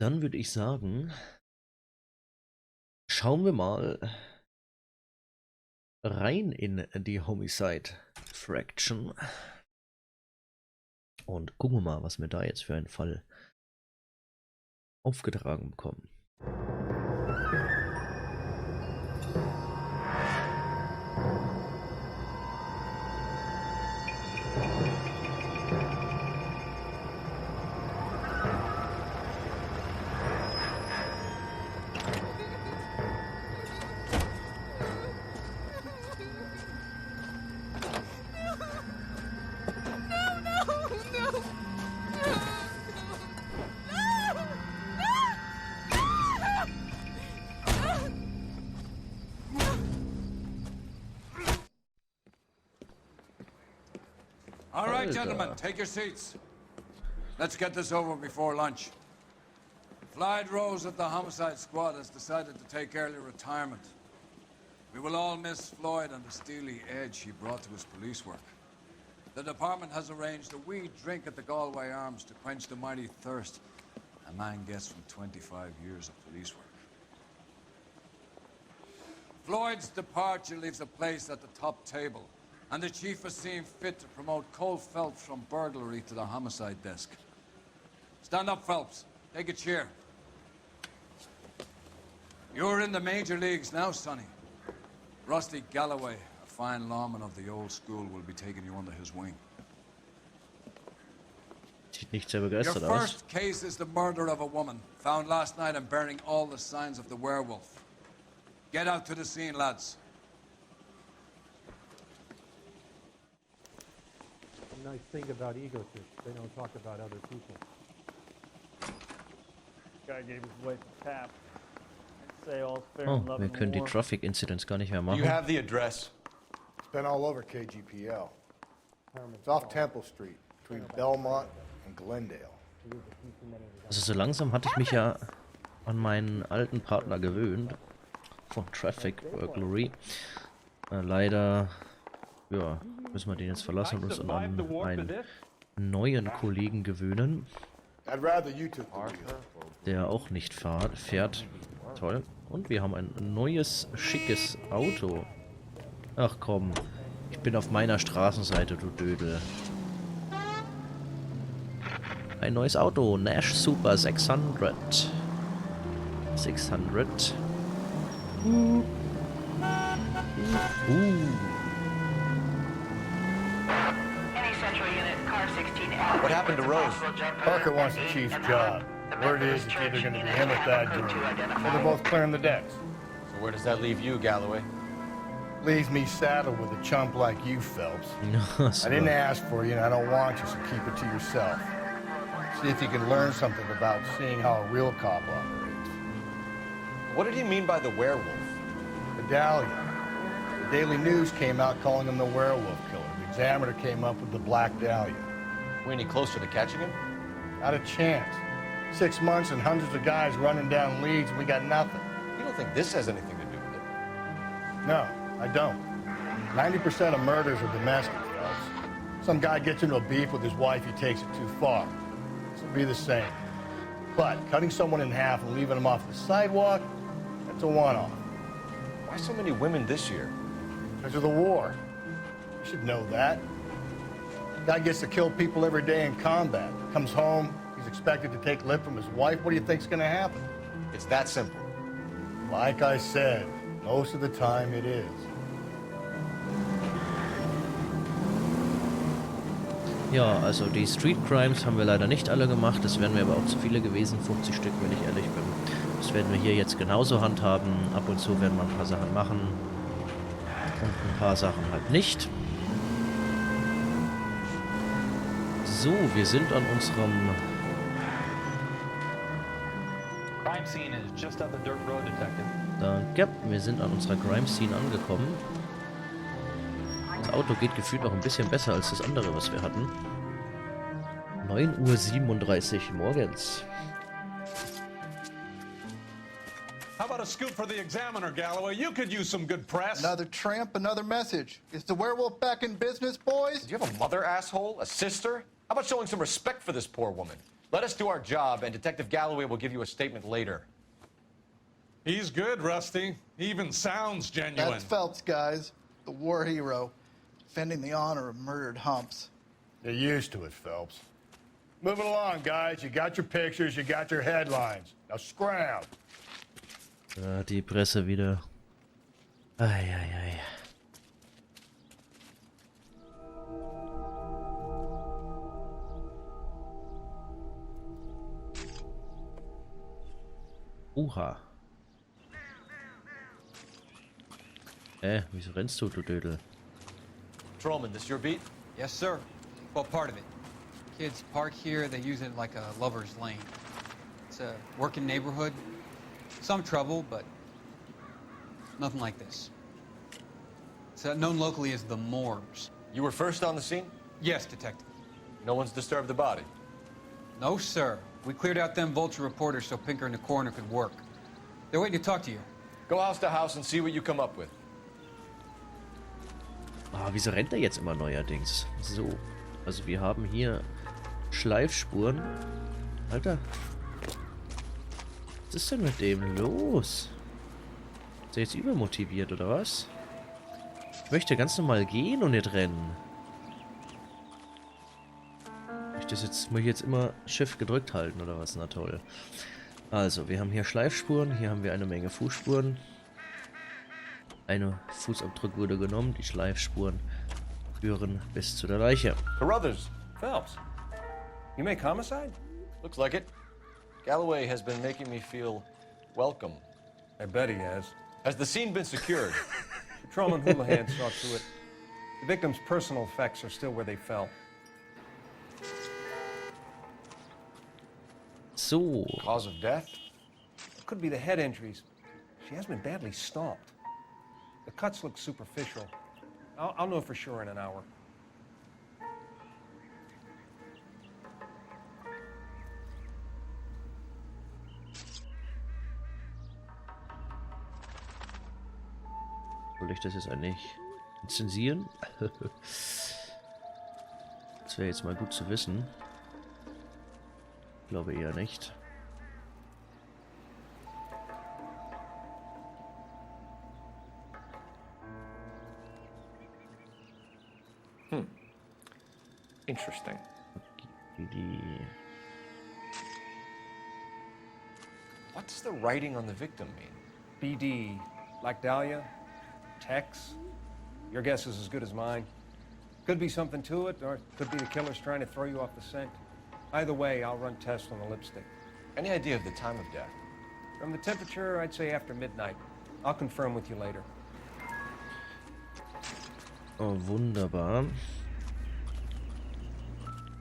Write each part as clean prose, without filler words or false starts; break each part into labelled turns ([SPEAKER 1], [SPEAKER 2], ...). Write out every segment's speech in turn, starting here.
[SPEAKER 1] Dann würde ich sagen, schauen wir mal rein in die Homicide Fraction und gucken wir mal, was wir da jetzt für einen Fall aufgetragen bekommen.
[SPEAKER 2] All right, gentlemen, take your seats. Let's get this over before lunch. Floyd Rose of the Homicide Squad has decided to take early retirement. We will all miss Floyd and the steely edge he brought to his police work. The department has arranged a wee drink at the Galway Arms to quench the mighty thirst a man gets from 25 years of police work. Floyd's departure leaves a place at the top table, and the chief has seen fit to promote Cole Phelps from burglary to the homicide desk. Stand up, Phelps. Take a chair. You're in the major leagues now, Sonny. Rusty Galloway, a fine lawman of the old school, will be taking you under his wing.
[SPEAKER 1] Sieht nicht sehr
[SPEAKER 2] Your
[SPEAKER 1] begeistert aus.
[SPEAKER 2] first case is the murder of a woman, found last night and bearing all the signs of the werewolf. Get out to the scene, lads.
[SPEAKER 3] The nice thing about egotists, they don't talk about other people.
[SPEAKER 4] Guy gave his wife a tap. I'd say all's fair
[SPEAKER 1] Oh,
[SPEAKER 4] in love
[SPEAKER 1] wir
[SPEAKER 4] and
[SPEAKER 1] können die
[SPEAKER 4] war.
[SPEAKER 1] Traffic Incidents gar nicht mehr
[SPEAKER 5] You
[SPEAKER 1] machen.
[SPEAKER 5] have the address.
[SPEAKER 6] It's been all over KGPL. It's off Temple Street, between Belmont and Glendale.
[SPEAKER 1] Also so langsam hatte ich mich ja an meinen alten Partner gewöhnt von Traffic Burglary. Leider ja, müssen wir den jetzt verlassen und uns an einen neuen Kollegen gewöhnen,
[SPEAKER 6] I'd rather you took the wheel.
[SPEAKER 1] der auch nicht fährt. Toll. Und wir haben ein neues, schickes Auto. Ach komm, ich bin auf meiner Straßenseite, du Dödel. Ein neues Auto, Nash Super 600. 600.
[SPEAKER 7] Any central unit, car 16L.
[SPEAKER 5] What happened to Rose?
[SPEAKER 6] Parker wants the chief's job. Word is it's either going to be him or Thad Jordan. Or they're both clearing the decks.
[SPEAKER 5] So where does that leave you, Galloway?
[SPEAKER 6] Leaves me saddled with a chump like you, Phelps. I didn't ask for you and I don't want you, so keep it to yourself. See if you can learn something about seeing how a real cop operates.
[SPEAKER 5] What did he mean by the werewolf?
[SPEAKER 6] Medallion. The Daily News came out calling him the werewolf killer. The Examiner came up with the Black Dahlia.
[SPEAKER 5] We any closer to catching him?
[SPEAKER 6] Not a chance. 6 months and hundreds of guys running down leads and we got nothing.
[SPEAKER 5] You don't think this has anything to do with it?
[SPEAKER 6] No, I don't. 90% of murders are domestic, Phelps. Some guy gets into a beef with his wife, he takes it too far. This will be the same. But cutting someone in half and leaving them off the sidewalk, that's a one-off.
[SPEAKER 5] Why so many women this year?
[SPEAKER 6] Because of the war. You should know that. Guy gets to kill people every day in combat. Comes home, he's expected to take lip from his wife. What do you think's gonna happen?
[SPEAKER 5] It's that simple.
[SPEAKER 6] Like I said, most of the time it is.
[SPEAKER 1] Ja, also die Street Crimes haben wir leider nicht alle gemacht. Das wären mir aber auch zu viele gewesen, 50 Stück, wenn ich ehrlich bin. Das werden wir hier jetzt genauso handhaben. Ab und zu werden wir ein paar Sachen machen und ein paar Sachen halt nicht. So, wir sind an unserem...
[SPEAKER 8] Crime scene is just up the dirt road, Detective.
[SPEAKER 1] Danke, wir sind an unserer Crime Scene angekommen. Das Auto geht gefühlt noch ein bisschen besser als das andere, was wir hatten. 9:37 Uhr morgens.
[SPEAKER 9] How about a scoop for the Examiner, Galloway? You could use some good press.
[SPEAKER 10] Another tramp, another message. Is the werewolf back in business, boys?
[SPEAKER 5] Do you have a mother, asshole? A sister? How about showing some respect for this poor woman? Let us do our job, and Detective Galloway will give you a statement later.
[SPEAKER 9] He's good, Rusty. He even sounds genuine.
[SPEAKER 10] That's Phelps, guys. The war hero. Defending the honor of murdered humps.
[SPEAKER 6] They're used to it, Phelps. Moving along, guys. You got your pictures, you got your headlines. Now scram.
[SPEAKER 1] Die Presse wieder. Ei. Oha. Wieso rennst du, du Dödel?
[SPEAKER 5] Patrolman, this your beat?
[SPEAKER 11] Yes, sir. Well, part of it. Kids park here, they use it like a lover's lane. It's a working neighborhood. Some trouble, but nothing like this. It's known locally as the Moors.
[SPEAKER 5] You were first on the scene?
[SPEAKER 11] Yes, Detective.
[SPEAKER 5] No one's disturbed the body?
[SPEAKER 11] No, sir. We cleared out them vulture reporters so Pinker and the coroner could work. They're waiting to talk to you.
[SPEAKER 5] Go house to house and see what you come up with.
[SPEAKER 1] Ah, wieso rennt er jetzt immer neuerdings? So, also wir haben hier Schleifspuren. Alter. Was ist denn mit dem los? Ist er jetzt übermotiviert oder was? Ich möchte ganz normal gehen und nicht rennen. Muss ich jetzt immer Shift gedrückt halten oder was? Na toll. Also, wir haben hier Schleifspuren, hier haben wir eine Menge Fußspuren. Eine Fußabdruck wurde genommen, die Schleifspuren führen bis zu der Leiche.
[SPEAKER 5] Carruthers.
[SPEAKER 12] Phelps, you make Homicide?
[SPEAKER 5] Looks like it. Galloway has been making me feel welcome.
[SPEAKER 12] I bet he has.
[SPEAKER 5] Has the scene been secured?
[SPEAKER 12] Patrolman Houlihan saw to it. The victim's personal effects are still where they fell.
[SPEAKER 1] So.
[SPEAKER 5] Cause of death?
[SPEAKER 12] It could be the head injuries. She has been badly stomped. The cuts look superficial. I'll know for sure in an hour.
[SPEAKER 1] Soll ich das jetzt eigentlich zensieren? Das wäre jetzt mal gut zu wissen. Ich glaube eher nicht.
[SPEAKER 12] Interesting.
[SPEAKER 5] What does the writing on the victim mean?
[SPEAKER 12] BD, like Dahlia, Tex. Your guess is as good as mine. Could be something to it, or it could be the killer's trying to throw you off the scent. Either way, I'll run tests on the lipstick.
[SPEAKER 5] Any idea of the time of death?
[SPEAKER 12] From the temperature, I'd say after midnight. I'll confirm with you later.
[SPEAKER 1] Oh, wunderbar.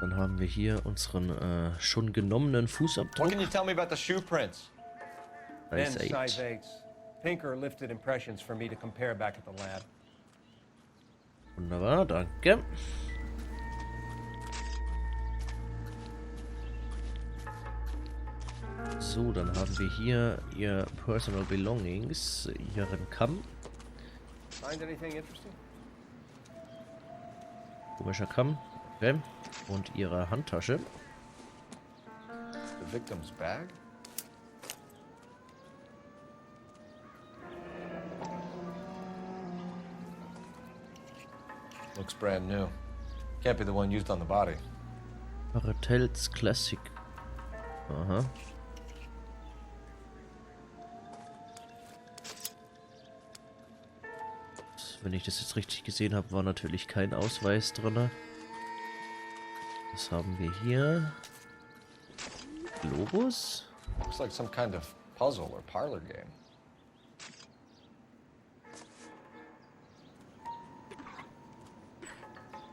[SPEAKER 1] Dann haben wir hier unseren schon genommenen Fußabdruck.
[SPEAKER 5] What can you tell me about the shoe prints?
[SPEAKER 12] Men's size 8s. Pinker lifted impressions for me to compare back at the lab.
[SPEAKER 1] Wunderbar, danke. So, dann haben wir hier ihr Personal Belongings, ihren Kamm.
[SPEAKER 12] Find anything interesting?
[SPEAKER 1] Komischer Kamm. Okay. Und ihre Handtasche.
[SPEAKER 5] The victim's bag? Looks brand new. Can't be the one used on the body.
[SPEAKER 1] Bartels Classic. Aha. Wenn ich das jetzt richtig gesehen habe, war natürlich kein Ausweis drin. Was haben wir hier? Globus?
[SPEAKER 5] Looks like some kind of puzzle or parlor game.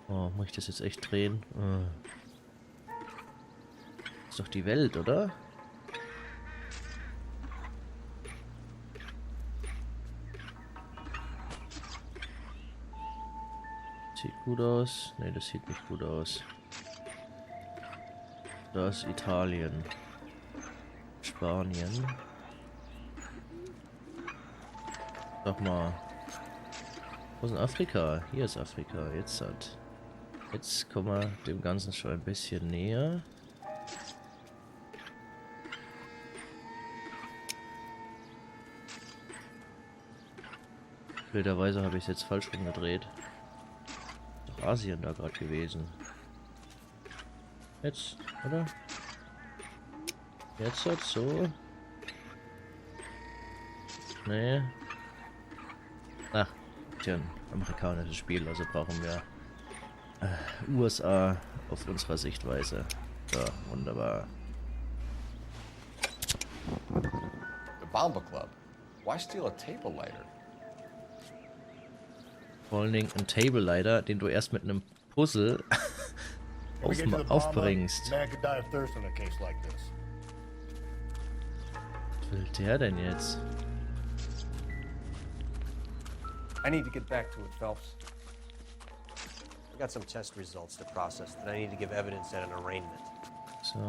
[SPEAKER 1] Oh, muss ich das jetzt echt drehen? Ist doch die Welt, oder? Sieht gut aus. Ne, das sieht nicht gut aus. Das ist Italien. Spanien. Sag mal. Wo ist denn Afrika? Hier ist Afrika. Jetzt kommen wir dem Ganzen schon ein bisschen näher. Blöderweise habe ich es jetzt falsch rumgedreht. Ist doch Asien da gerade gewesen. Jetzt, oder? Jetzt halt so. Nee. Ach, tja, ein amerikanisches Spiel, also brauchen wir USA auf unserer Sichtweise. So, wunderbar.
[SPEAKER 5] The Bomba Club. Why steal a table lighter?
[SPEAKER 1] Vor allen Dingen ein Table Lighter, den du erst mit einem Puzzle aufbringst.
[SPEAKER 6] Man could die of thirst in a case like this.
[SPEAKER 1] Was will der denn jetzt?
[SPEAKER 12] I need to get back to it, Phelps.
[SPEAKER 13] I got some test results to process that I need to give evidence at an arraignment.
[SPEAKER 1] So.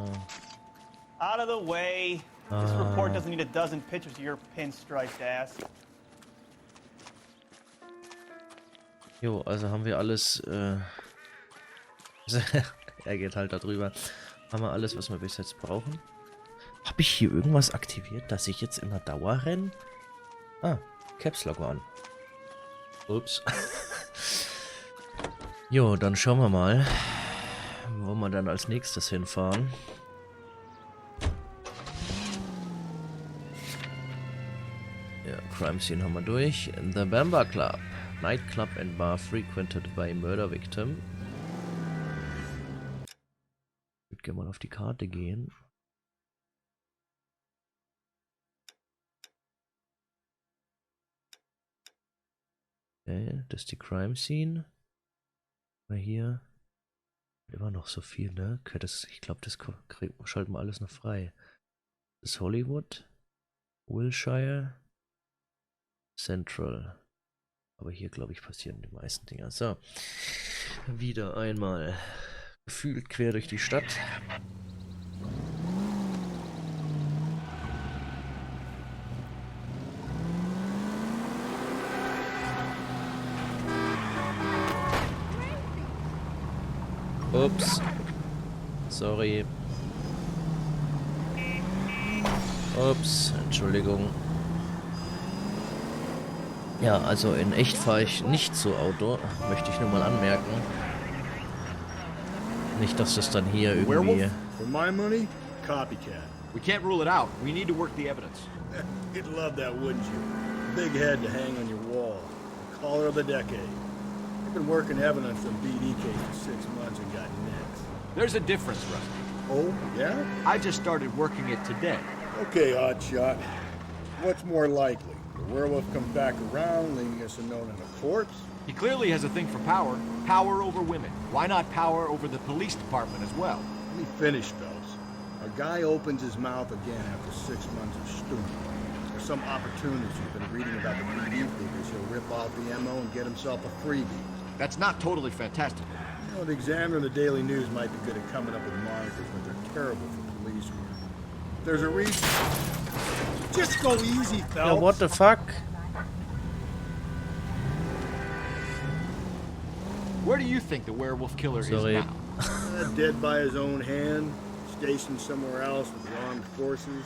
[SPEAKER 4] Out of the way. This report doesn't need a dozen pictures of your pinstriped ass.
[SPEAKER 1] Jo, also haben wir alles, er geht halt da drüber. Haben wir alles, was wir bis jetzt brauchen? Habe ich hier irgendwas aktiviert, dass ich jetzt immer Dauer renne? Ah, Caps Lock on. Ups. Jo, dann schauen wir mal, wo wir dann als nächstes hinfahren. Ja, Crime Scene haben wir durch. The Bomba Club. Nightclub and bar frequented by murder victim. Ich würde gerne mal auf die Karte gehen. Okay, das ist die Crime Scene. Mal hier. Immer noch so viel, ne? Okay, ich glaube, das schalten wir alles noch frei. Das ist Hollywood. Wilshire. Central. Aber hier, glaube ich, passieren die meisten Dinger. So. Wieder einmal gefühlt quer durch die Stadt. Ups. Sorry. Ups. Entschuldigung. Ja, also in echt fahre ich nicht so Auto, möchte ich nur mal anmerken. Nicht, dass das dann hier irgendwie...
[SPEAKER 6] For my money, copycat.
[SPEAKER 5] We can't rule it out. We need to work the evidence.
[SPEAKER 6] You'd love that, wouldn't you? Big head to hang on your wall. The caller of the decade. You've been working evidence on BD case for 6 months and got nicks.
[SPEAKER 5] There's a difference, Rusty.
[SPEAKER 6] Oh, yeah?
[SPEAKER 5] I just started working it today.
[SPEAKER 6] Okay, oddshot. What's more likely? The werewolf comes back around, leaving us unknown in a corpse?
[SPEAKER 5] He clearly has a thing for power. Power over women. Why not power over the police department as well?
[SPEAKER 6] Let me finish, Phelps. A guy opens his mouth again after 6 months of stewing. There's some opportunist who's been reading about the BD figures. He'll rip off the MO and get himself a freebie.
[SPEAKER 5] That's not totally fantastic.
[SPEAKER 6] You know, the Examiner and the Daily News might be good at coming up with monikers, but they're terrible for police work. There's a reason. Just go easy, Phelps.
[SPEAKER 1] Yeah, what the fuck?
[SPEAKER 5] Where do you think the werewolf killer is now?
[SPEAKER 6] Dead by his own hand, stationed somewhere else with the armed forces.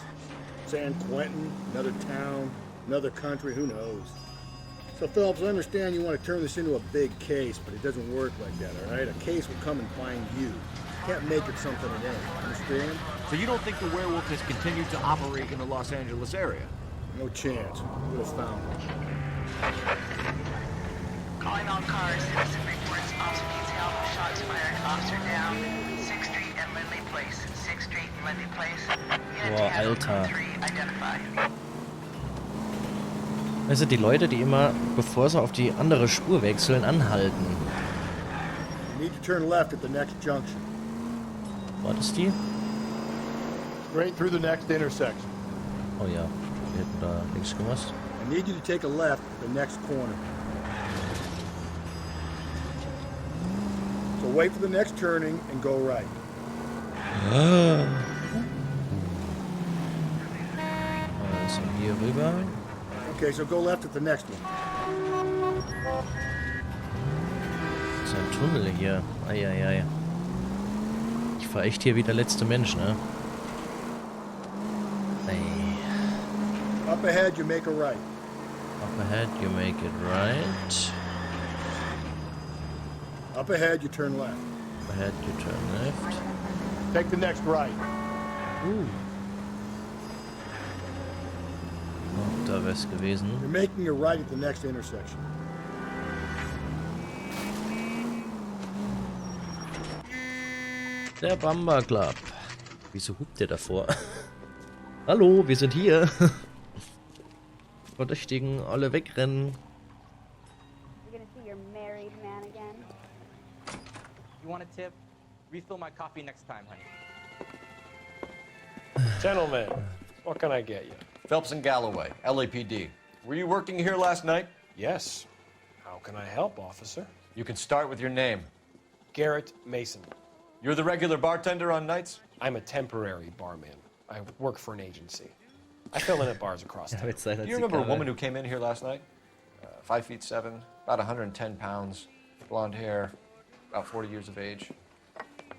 [SPEAKER 6] San Quentin, another town, another country, who knows? So, Phelps, I understand you want to turn this into a big case, but it doesn't work like that, all right? A case will come and find you. You can't make it something it ain't, understand?
[SPEAKER 5] So you don't think the werewolf has continued to operate in the Los Angeles area?
[SPEAKER 6] No chance. Would have found it.
[SPEAKER 7] Calling all cars, citizen reports, officer detail, shots fired, officer down, 6th Street and Lindley Place, 6th Street and Lindley Place.
[SPEAKER 1] Boah, Alter.
[SPEAKER 7] 3 identified.
[SPEAKER 1] Also die Leute, die immer, bevor sie auf die andere Spur wechseln, anhalten.
[SPEAKER 6] You need to turn left at the next junction.
[SPEAKER 1] War das die?
[SPEAKER 6] Straight through the next intersection.
[SPEAKER 1] Oh ja, wir hätten da nichts gemacht.
[SPEAKER 6] I need you to take a left at the next corner. So wait for the next turning and go right.
[SPEAKER 1] Also hier rüber.
[SPEAKER 6] Okay, so go left at the next one.
[SPEAKER 1] Das ist ein Tunnel hier. Eieiei. Ich fahr echt hier wie der letzte Mensch, ne? Ey.
[SPEAKER 6] Up ahead, you make a right.
[SPEAKER 1] Up ahead, you make it right.
[SPEAKER 6] Up ahead, you turn left.
[SPEAKER 1] Up ahead, you turn left.
[SPEAKER 6] Take the next right.
[SPEAKER 1] Oh, da wär's gewesen.
[SPEAKER 6] You're making a right at the next intersection.
[SPEAKER 1] Der Bamba Club. Wieso hupt der davor? Hallo, wir sind hier. Verdächtigen, alle wegrennen.
[SPEAKER 4] You want a tip? Refill my coffee next time, honey.
[SPEAKER 12] Gentlemen, what can I get you?
[SPEAKER 5] Phelps and Galloway, LAPD. Were you working here last night?
[SPEAKER 12] Yes. How can I help, officer?
[SPEAKER 5] You can start with your name.
[SPEAKER 12] Garrett Mason.
[SPEAKER 5] You're the regular bartender on nights?
[SPEAKER 12] I'm a temporary barman. I work for an agency. I fill in at bars across town.
[SPEAKER 5] Do you remember a woman who came in here last night? 5'7", about 110 pounds, blonde hair, about 40 years of age.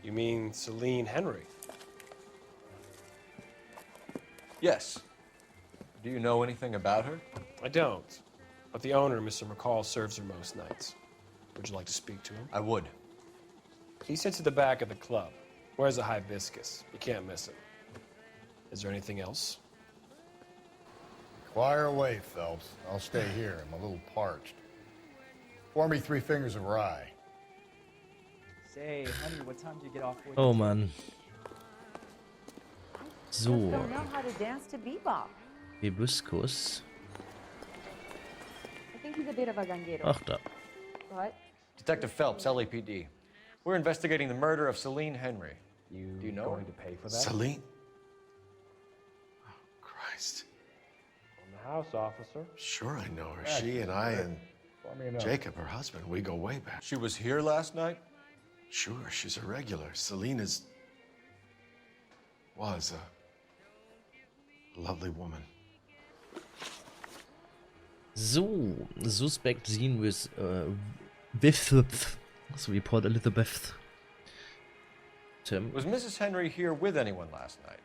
[SPEAKER 12] You mean Celine Henry?
[SPEAKER 5] Yes. Do you know anything about her?
[SPEAKER 12] I don't. But the owner, Mr. McCall, serves her most nights. Would you like to speak to him?
[SPEAKER 5] I would.
[SPEAKER 12] He sits at the back of the club. Wears a hibiscus. You can't miss him. Is there anything else?
[SPEAKER 6] Fire away, Phelps. I'll stay here. I'm a little parched. Pour me 3 fingers of rye.
[SPEAKER 4] Say, honey, what time do you get off work?
[SPEAKER 1] Oh Mann. So.
[SPEAKER 14] Don't know how to dance to bebop.
[SPEAKER 1] Hibiskus.
[SPEAKER 14] I think he's a bit of a ganguero.
[SPEAKER 1] Ach da.
[SPEAKER 14] What?
[SPEAKER 5] Detective Phelps, LAPD. We're investigating the murder of Celine Henry. Do you know
[SPEAKER 12] going
[SPEAKER 5] her?
[SPEAKER 12] to pay for that?
[SPEAKER 15] Celine? Oh, Christ.
[SPEAKER 3] On the house, officer.
[SPEAKER 15] Sure I know her. She and I and Jacob, her husband, we go way back.
[SPEAKER 5] She was here last night?
[SPEAKER 15] Sure, she's a regular. Celine was a lovely woman.
[SPEAKER 1] So, suspect seen with so wie Port Elizabeth. Tim.
[SPEAKER 5] Was Mrs. Henry here with anyone last night?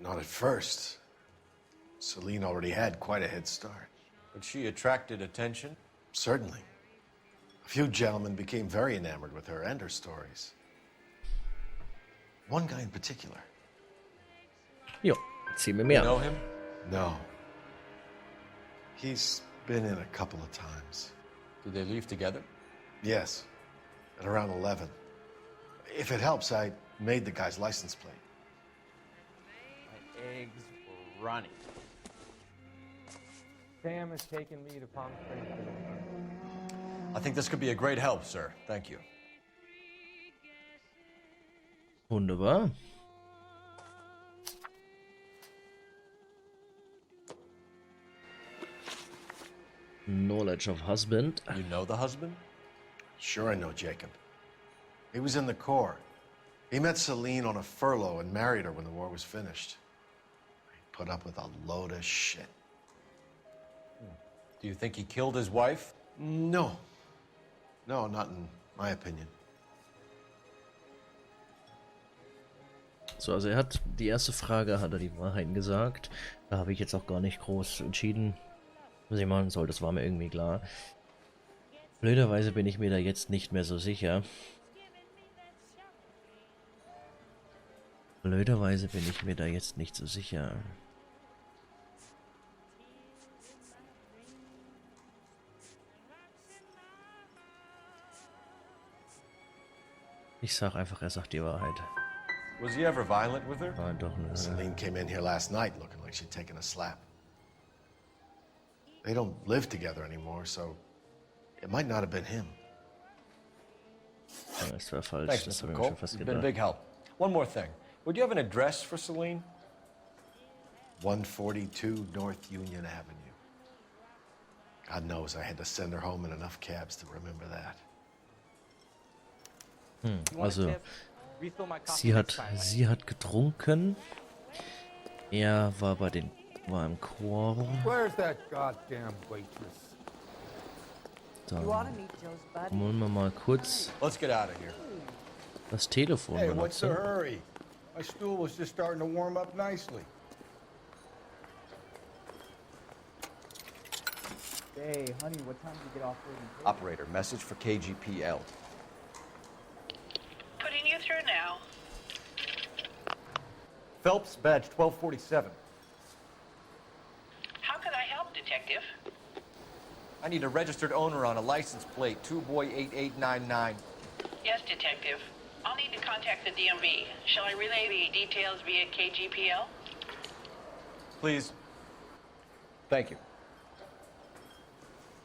[SPEAKER 15] Not at first. Celine already had quite a head start.
[SPEAKER 5] But she attracted attention?
[SPEAKER 15] Certainly. A few gentlemen became very enamored with her and her stories. One guy in particular.
[SPEAKER 1] Jo, zieh mir
[SPEAKER 5] You
[SPEAKER 1] mehr.
[SPEAKER 5] know him?
[SPEAKER 15] No. He's been in a couple of times.
[SPEAKER 5] Did they leave together?
[SPEAKER 15] Yes, at around 11. If it helps, I made the guy's license plate.
[SPEAKER 4] My eggs were running.
[SPEAKER 3] Sam has taken me to Palm Springs.
[SPEAKER 5] I think this could be a great help, sir. Thank you.
[SPEAKER 1] Wunderbar. Knowledge of husband.
[SPEAKER 5] You know the husband?
[SPEAKER 15] Sure I know Jacob. He was in the Corps. He met Celine on a furlough and married her when the war was finished. He put up with a load of shit.
[SPEAKER 5] Do you think he killed his wife?
[SPEAKER 15] No. No, not in my opinion.
[SPEAKER 1] So, also er hat die erste Frage, hat er die Wahrheiten gesagt. Da habe ich jetzt auch gar nicht groß entschieden, was ich machen soll. Das war mir irgendwie klar. Blöderweise bin ich mir da jetzt nicht mehr so sicher. Blöderweise bin ich mir da jetzt nicht so sicher. Ich sag einfach, er sagt die Wahrheit.
[SPEAKER 5] Was he ever violent with her?
[SPEAKER 1] Ah, doch, ne.
[SPEAKER 15] Celine came in here last night looking like she'd taken a slap. They don't live together anymore, so it might not have been him.
[SPEAKER 1] Ja, das war falsch.
[SPEAKER 5] Thanks,
[SPEAKER 1] Das
[SPEAKER 5] Mr.
[SPEAKER 1] habe ich mir
[SPEAKER 5] Cole.
[SPEAKER 1] schon fast
[SPEAKER 5] You've been a
[SPEAKER 1] gedacht.
[SPEAKER 5] big help. One more thing. Would you have an address for Celine?
[SPEAKER 15] 142 North Union Avenue. God knows I had to send her home in enough cabs to remember that.
[SPEAKER 1] Also, sie hat getrunken. Er war im Chor.
[SPEAKER 3] Where's that goddamn waitress?
[SPEAKER 1] Dann
[SPEAKER 14] You ought to meet Joe's buddy.
[SPEAKER 1] wollen wir mal kurz
[SPEAKER 5] Let's get out of here.
[SPEAKER 1] das Telefon
[SPEAKER 6] Hey, what's the
[SPEAKER 1] benutzen.
[SPEAKER 6] hurry? My stool was just starting to warm up nicely.
[SPEAKER 4] Hey, honey, what time did you get off work?
[SPEAKER 5] Operator, message for KGPL.
[SPEAKER 7] Putting you through now.
[SPEAKER 12] Phelps, badge 1247.
[SPEAKER 7] How can I help, Detective?
[SPEAKER 5] I need a registered owner on a license plate, 2boy8899.
[SPEAKER 7] Yes, Detective. I'll need to contact the DMV. Shall I relay the details via KGPL?
[SPEAKER 5] Please. Thank you.